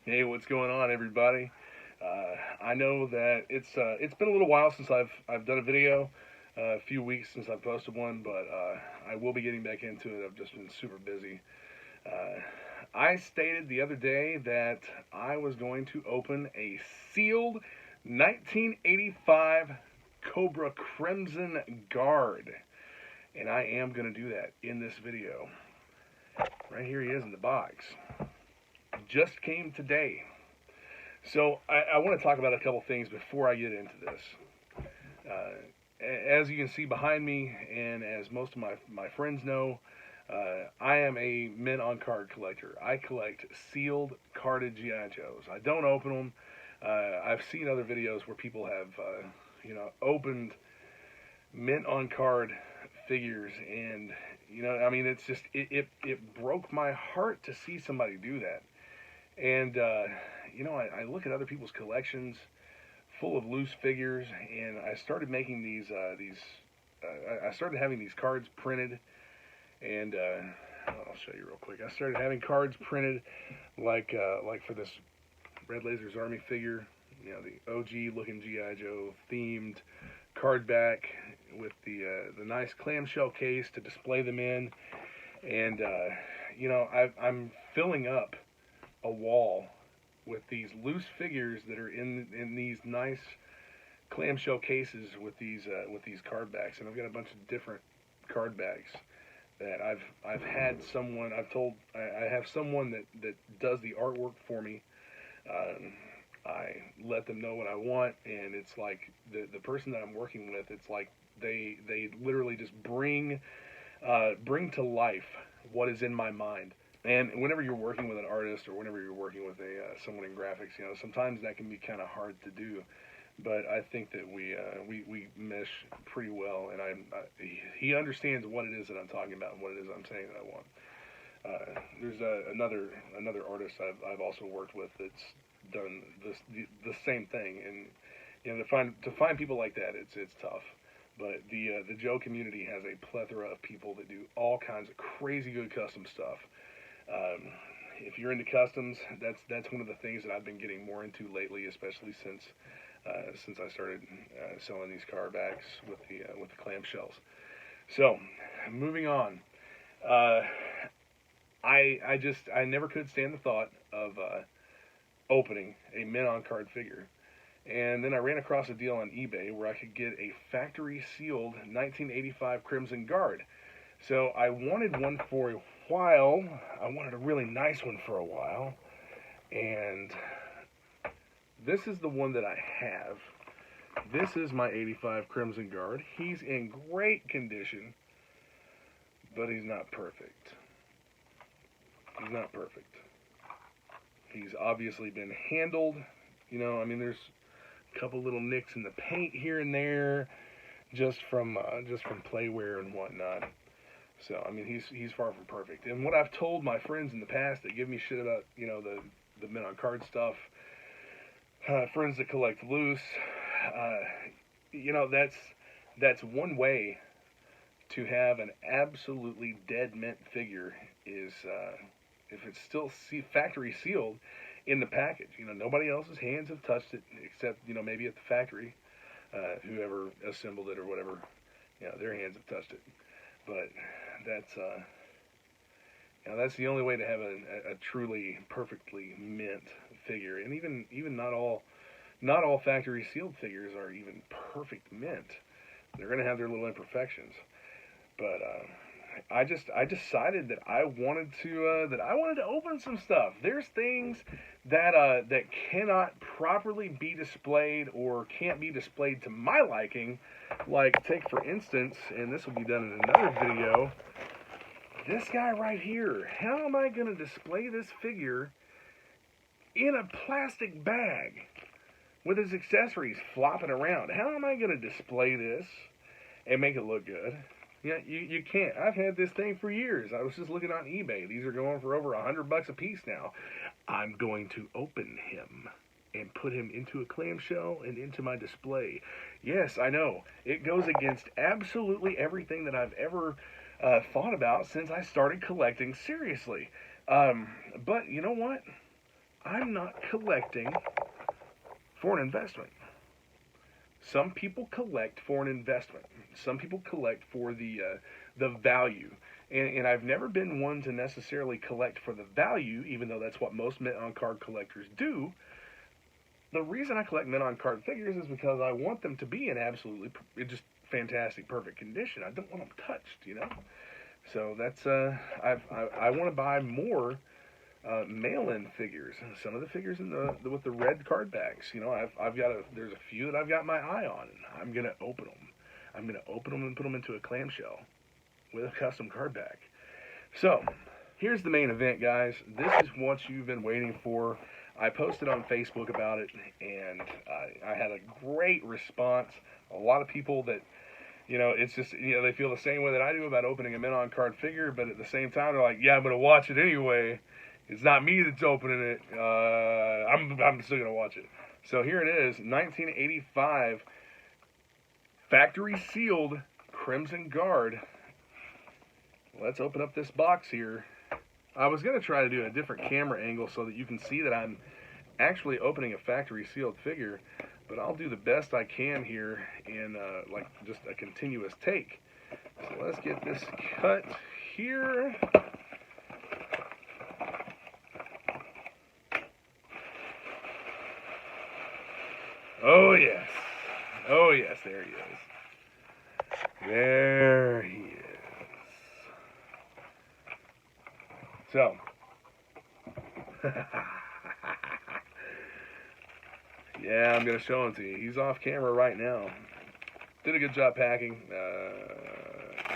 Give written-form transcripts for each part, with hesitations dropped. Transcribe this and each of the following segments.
Hey, what's going on, everybody? I know that it's been a little while since I've done a video, a few weeks since I've posted one, but I will be getting back into it. I've just been super busy. Uh, I stated the other day that I was going to open a sealed 1985 Cobra Crimson Guard, and I am going to do that in this video. Right here he is in the box. Just came today. So I want to talk about a couple things before I get into this. As you can see behind me, and as most of my friends know, I am a mint on card collector. I collect sealed carded GI Joes. I don't open them. I've seen other videos where people have, opened mint on card figures, and I mean, it's just it broke my heart to see somebody do that. And I look at other people's collections full of loose figures, and I started making I started having these cards printed, and I'll show you real quick. I started having cards printed, like for this Red Laser's Army figure, the OG looking GI Joe themed card back with the nice clamshell case to display them in, and I'm filling up a wall with these loose figures that are in these nice clamshell cases with these card backs, and I've got a bunch of different card backs that I've had someone I have someone that does the artwork for me. I let them know what I want, and it's like the person that I'm working with, it's like they literally just bring to life what is in my mind. And whenever you're working with an artist, or whenever you're working with someone in graphics, sometimes that can be kind of hard to do. But I think that we mesh pretty well, and he understands what it is that I'm talking about and what it is I'm saying that I want. There's another artist I've also worked with that's done the same thing, and to find people like that, it's tough. But the Joe community has a plethora of people that do all kinds of crazy good custom stuff. If you're into customs, that's one of the things that I've been getting more into lately, especially since I started selling these car backs with the clamshells. So, moving on. I never could stand the thought of opening a mint on card figure. And then I ran across a deal on eBay where I could get a factory sealed 1985 Crimson Guard. So I wanted one for a while. I wanted a really nice one for a while. And this is the one that I have. This is my 85 Crimson Guard. He's in great condition, but he's not perfect. He's not perfect. He's obviously been handled. I mean, there's a couple little nicks in the paint here and there, just from playware and whatnot. So I mean, he's far from perfect. And what I've told my friends in the past that give me shit about the mint on card stuff, friends that collect loose, that's one way to have an absolutely dead mint figure is if it's still factory sealed in the package. Nobody else's hands have touched it except maybe at the factory, whoever assembled it or whatever, their hands have touched it. But that's the only way to have a truly perfectly mint figure. And even not all factory sealed figures are even perfect mint. They're going to have their little imperfections. But I decided that I wanted to open some stuff. There's things that cannot properly be displayed or can't be displayed to my liking. Like, take for instance, and this will be done in another video, this guy right here. How am I going to display this figure in a plastic bag with his accessories flopping around? How am I going to display this and make it look good? You can't. I've had this thing for years. I was just looking on eBay. These are going for over $100 a piece now. I'm going to open him and put him into a clamshell and into my display. Yes, I know. It goes against absolutely everything that I've ever thought about since I started collecting seriously. But you know what? I'm not collecting for an investment. Some people collect for an investment. Some people collect for the value. And I've never been one to necessarily collect for the value, even though that's what most mint on card collectors do. The reason I collect mint on card figures is because I want them to be in absolutely just fantastic, perfect condition. I don't want them touched, you know. So that's I want to buy more mail-in figures. Some of the figures in the with the red card backs. You know, I've got there's a few that I've got my eye on, and I'm gonna open them. I'm gonna open them and put them into a clamshell with a custom card back. So here's the main event, guys. This is what you've been waiting for. I posted on Facebook about it, and I had a great response. A lot of people that, you know, it's just, you know, they feel the same way that I do about opening a mint on card figure, but at the same time, they're like, yeah, I'm going to watch it anyway. It's not me that's opening it. I'm still going to watch it. So here it is, 1985 factory sealed Crimson Guard. Let's open up this box here. I was going to try to do a different camera angle so that you can see that I'm actually opening a factory sealed figure, but I'll do the best I can here in like just a continuous take. So let's get this cut here. Oh yes. Oh yes, there he is. There he is. So, yeah, I'm going to show him to you. He's off camera right now. Did a good job packing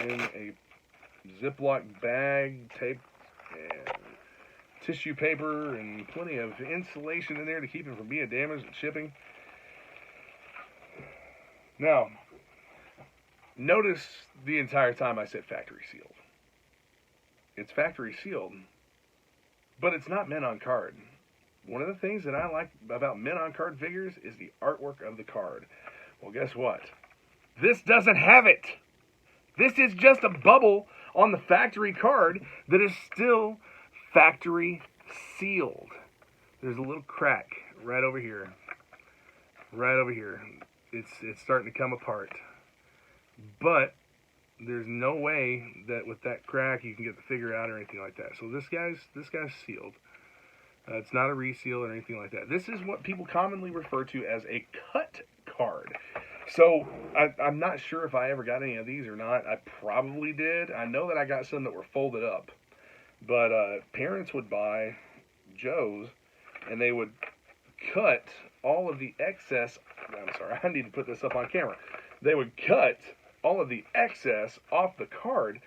in a Ziploc bag, tape, and tissue paper, and plenty of insulation in there to keep it from being damaged and shipping. Now, notice the entire time I said factory sealed. It's factory sealed, but it's not mint on card. One of the things that I like about mint on card figures is the artwork of the card. Well, guess what? This doesn't have it. This is just a bubble on the factory card that is still factory sealed. There's a little crack right over here. Right over here. It's starting to come apart. But there's no way that with that crack you can get the figure out or anything like that. So this guy's sealed. It's not a reseal or anything like that. This is what people commonly refer to as a cut card. So I'm not sure if I ever got any of these or not. I probably did. I know that I got some that were folded up. But parents would buy Joe's and they would cut all of the excess. I'm sorry, I need to put this up on camera. They would cut all of the excess off the card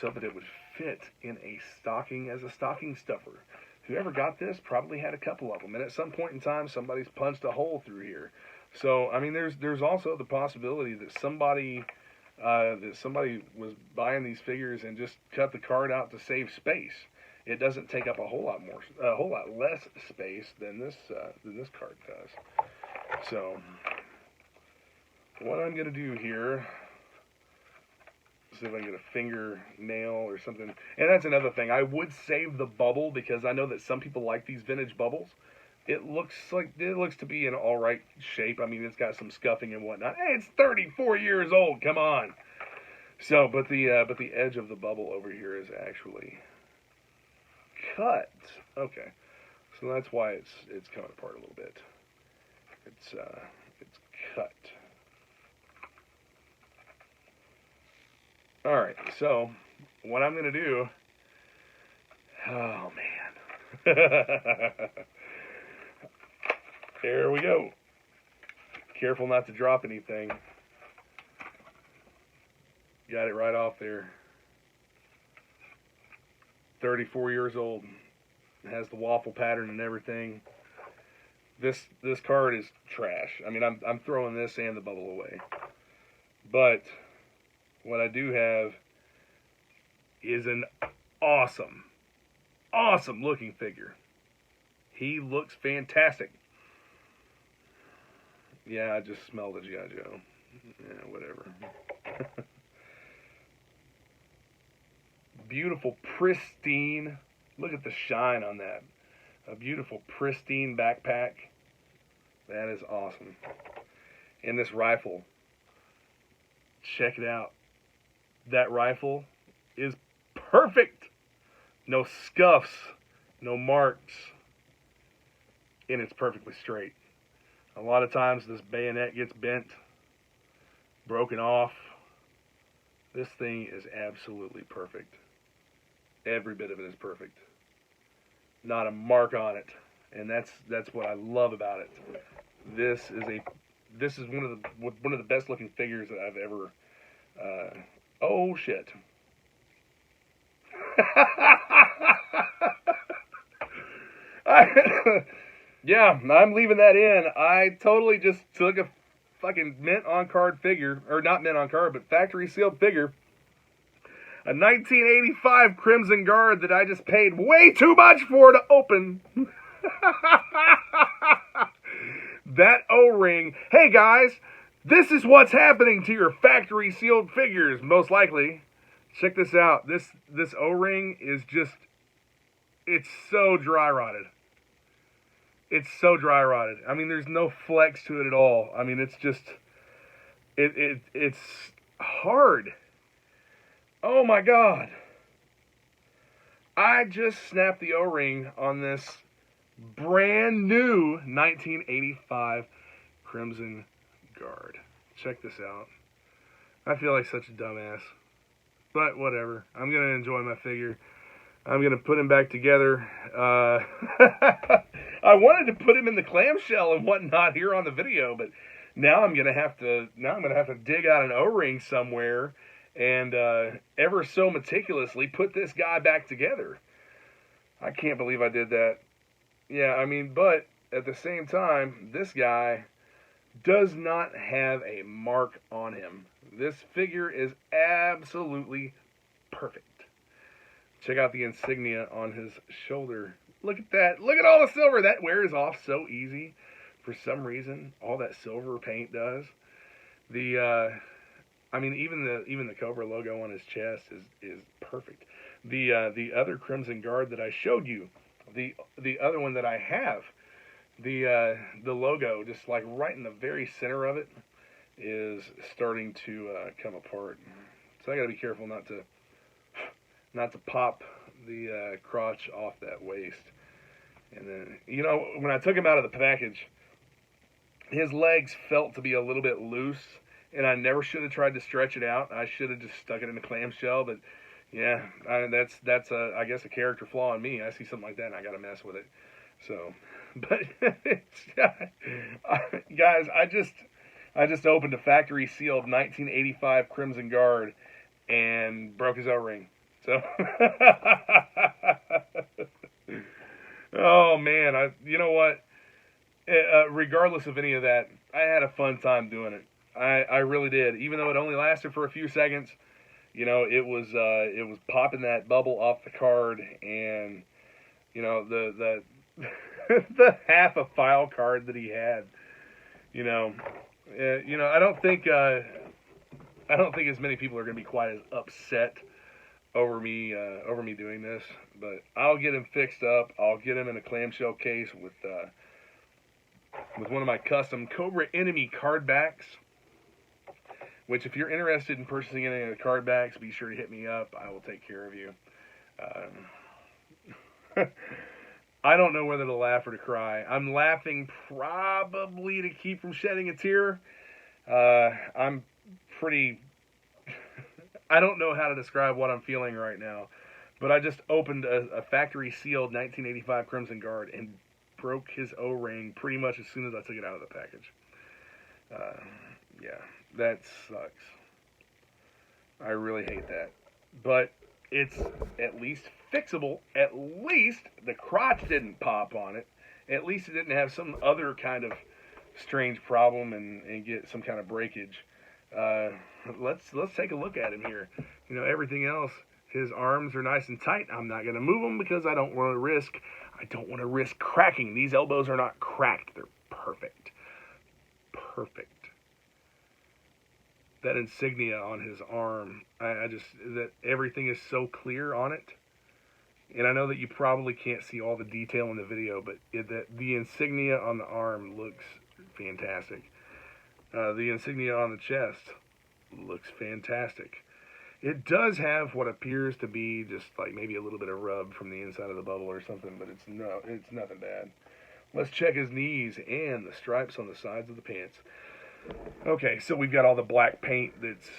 so that it would fit in a stocking as a stocking stuffer. Whoever got this probably had a couple of them, and at some point in time somebody's punched a hole through here. So I mean, there's also the possibility that somebody was buying these figures and just cut the card out to save space. It doesn't take up a whole lot less space than this card does. So what I'm going to do here, see if I can get a fingernail or something. And that's another thing. I would save the bubble because I know that some people like these vintage bubbles. It looks to be in all right shape. I mean, it's got some scuffing and whatnot. Hey, it's 34 years old. Come on. So, but the edge of the bubble over here is actually cut. Okay, so that's why it's coming apart a little bit. It's cut. All right, so what I'm going to do, oh man, there we go. Careful not to drop anything. Got it right off there. 34 years old. It has the waffle pattern and everything. This card is trash. I mean, I'm throwing this and the bubble away. But what I do have is an awesome looking figure. He looks fantastic. Yeah, I just smelled a G.I. Joe. Yeah, whatever. Beautiful, pristine. Look at the shine on that. A beautiful, pristine backpack. That is awesome. And this rifle. Check it out. That rifle is perfect. No scuffs, no marks, and it's perfectly straight. A lot of times this bayonet gets bent, broken off. This thing is absolutely perfect. Every bit of it is perfect. Not a mark on it, and that's what I love about it. This is one of the best looking figures that I've ever. Oh shit. Yeah, I'm leaving that in. I totally just took a fucking mint on card figure, or not mint on card, but factory sealed figure. A 1985 Crimson Guard that I just paid way too much for to open. That O-ring. Hey guys, this is what's happening to your factory sealed figures, most likely. Check this out. This O-ring is just, it's so dry rotted. It's so dry rotted. I mean, there's no flex to it at all. I mean, it's just, it's hard. Oh my God. I just snapped the O-ring on this brand new 1985 Crimson Guard. Check this out. I feel like such a dumbass. But whatever. I'm going to enjoy my figure. I'm going to put him back together. I wanted to put him in the clamshell and whatnot here on the video, but now I'm going to have to dig out an O-ring somewhere and ever so meticulously put this guy back together. I can't believe I did that. Yeah, I mean, but at the same time, this guy does not have a mark on him. This figure is absolutely perfect. Check out the insignia on his shoulder. Look at that. Look at all the silver. That wears off so easy. For some reason, all that silver paint does. I mean, even the Cobra logo on his chest is perfect. The other Crimson Guard that I showed you, the other one that I have, the logo just like right in the very center of it is starting to come apart. So I got to be careful not to pop the crotch off that waist. And then, you know, when I took him out of the package, his legs felt to be a little bit loose, and I never should have tried to stretch it out. I should have just stuck it in the clamshell, but yeah, that's I guess a character flaw in me. I see something like that and I got to mess with it. So, but guys, I just opened a factory sealed 1985 Crimson Guard and broke his O-ring. So, oh man, you know what? Regardless of any of that, I had a fun time doing it. I really did. Even though it only lasted for a few seconds, you know, it was popping that bubble off the card, and you know the the half a file card that he had. You know, I don't think as many people are going to be quite as upset over me doing this, but I'll get him fixed up. I'll get him in a clamshell case with one of my custom Cobra Enemy card backs. Which, if you're interested in purchasing any of the card backs, be sure to hit me up. I will take care of you. I don't know whether to laugh or to cry. I'm laughing probably to keep from shedding a tear. I'm pretty... I don't know how to describe what I'm feeling right now. But I just opened a factory-sealed 1985 Crimson Guard and broke his O-ring pretty much as soon as I took it out of the package. Yeah, that sucks. I really hate that. But it's at least fixable. At least the crotch didn't pop on it. At least it didn't have some other kind of strange problem and get some kind of breakage. Let's take a look at him here. You know, everything else, his arms are nice and tight. I'm not going to move them because I don't want to risk cracking. These elbows are not cracked. They're perfect. Perfect. That insignia on his arm, that everything is so clear on it. And I know that you probably can't see all the detail in the video, but the insignia on the arm looks fantastic. The insignia on the chest looks fantastic. It does have what appears to be just like maybe a little bit of rub from the inside of the bubble or something, but it's nothing bad. Let's check his knees and the stripes on the sides of the pants. Okay, so we've got all the black paint that's,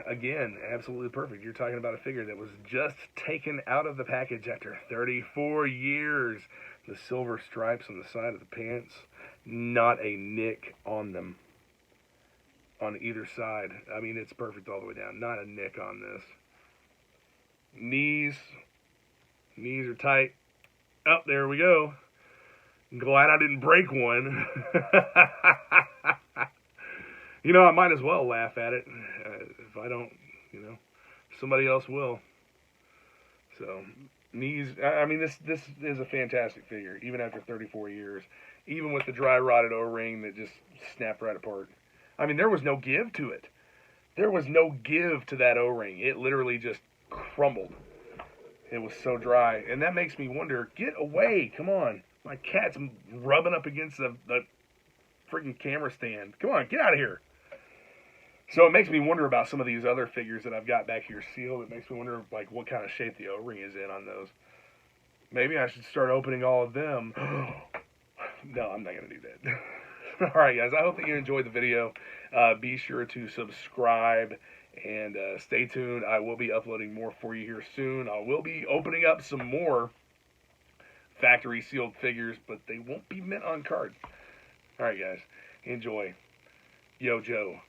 again, absolutely perfect. You're talking about a figure that was just taken out of the package after 34 years. The silver stripes on the side of the pants, not a nick on them on either side. I mean, it's perfect all the way down. Not a nick on this. Knees are tight. Oh, there we go. Glad I didn't break one. You know, I might as well laugh at it. If I don't, somebody else will. So, knees, I mean, this is a fantastic figure, even after 34 years. Even with the dry rotted O-ring that just snapped right apart. I mean, there was no give to it. There was no give to that O-ring. It literally just crumbled. It was so dry. And that makes me wonder, get away, come on. My cat's rubbing up against the freaking camera stand. Come on, get out of here. So it makes me wonder about some of these other figures that I've got back here sealed. It makes me wonder, like, what kind of shape the O-ring is in on those. Maybe I should start opening all of them. No, I'm not going to do that. All right, guys, I hope that you enjoyed the video. Be sure to subscribe and stay tuned. I will be uploading more for you here soon. I will be opening up some more factory sealed figures, but they won't be mint on card. All right, guys, enjoy. Yo, Joe.